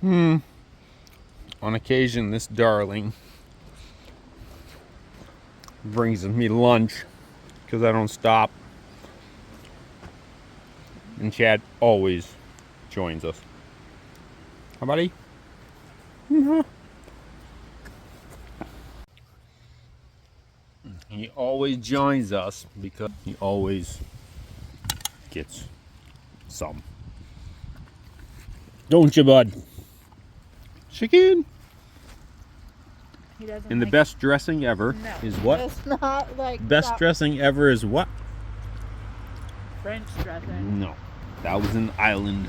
On occasion, this darling brings me lunch because I don't stop. And Chad always joins us. How about he? He always joins us because he always gets some. Don't you, bud? Chicken. He doesn't And the like best dressing ever is what? It's not like Best that dressing ever is what? French dressing. No, that was an island.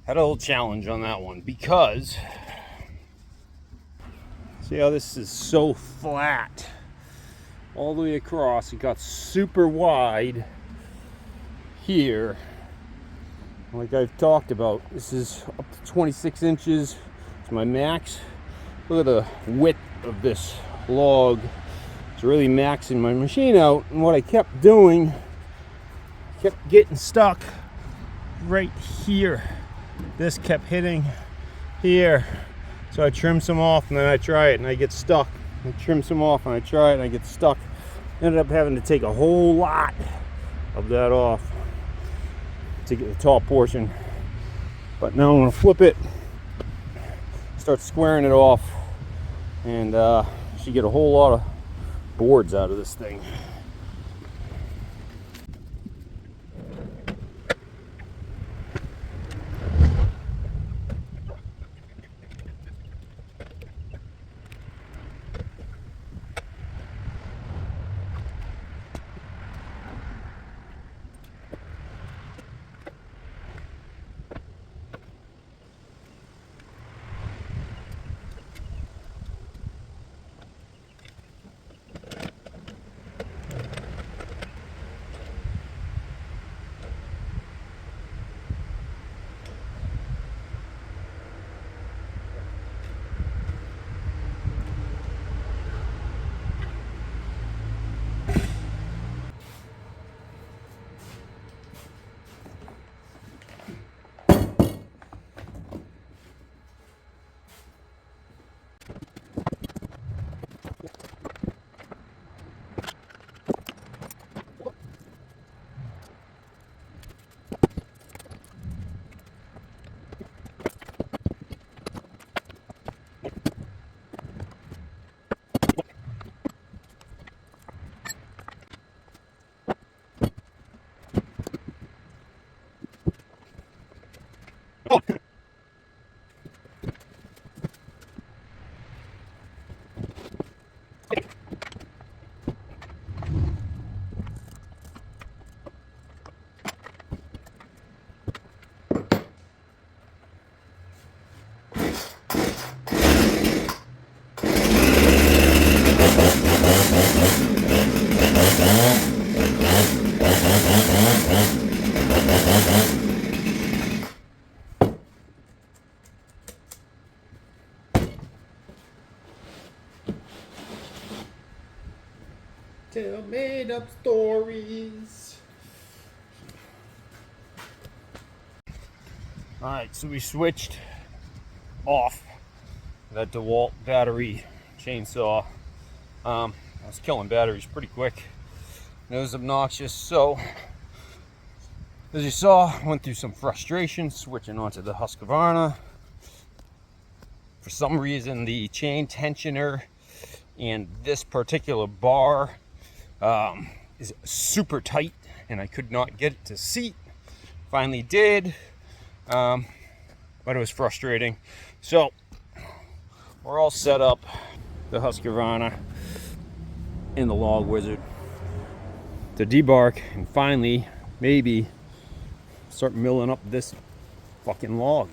Had a little challenge on that one because see how this is so flat all the way across. It got super wide here. Like I've talked about, this is up to 26 inches. It's my max. Look at the width of this log. It's really maxing my machine out. And what I kept doing, kept getting stuck right here. This kept hitting here. So I trim some off and then I try it and I get stuck. I trim some off and I try it and I get stuck. Ended up having to take a whole lot of that off to get the top portion. But now I'm gonna flip it, start squaring it off, and should get a whole lot of boards out of this thing. Tell made up stories. Alright, so we switched off that DeWalt battery chainsaw. I was killing batteries pretty quick. It was obnoxious, so as you saw, I went through some frustration switching onto the Husqvarna. For some reason, the chain tensioner and this particular bar is super tight, and I could not get it to seat. Finally did, but it was frustrating. So we're all set up, the Husqvarna and the Log Wizard, to debark and finally maybe start milling up this fucking log.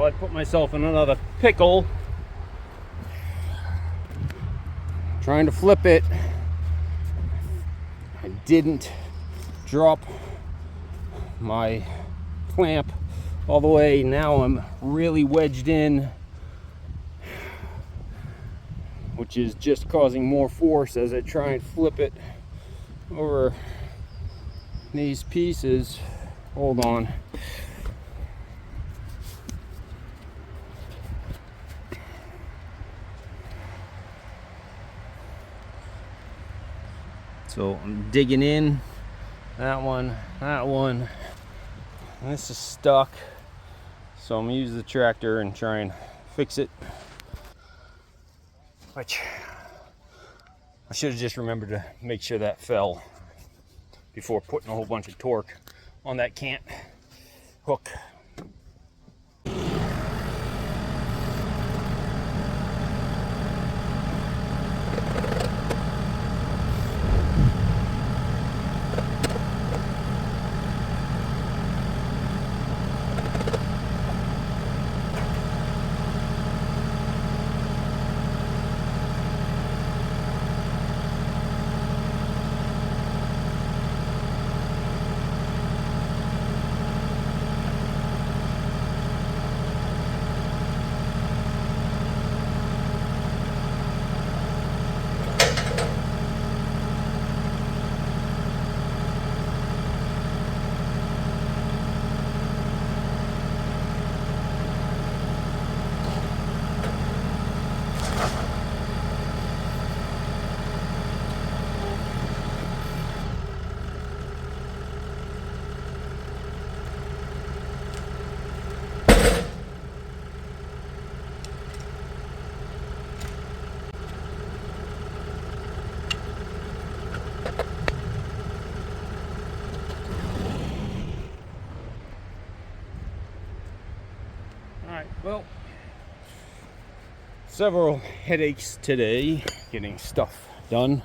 So I put myself in another pickle trying to flip it. I didn't drop my clamp all the way. Now I'm really wedged in, which is just causing more force as I try and flip it over these pieces. Hold on. So I'm digging in, that one, and this is stuck. So I'm gonna use the tractor and try and fix it. Which I should have just remembered to make sure that fell before putting a whole bunch of torque on that cant hook. Alright, well, several headaches today getting stuff done.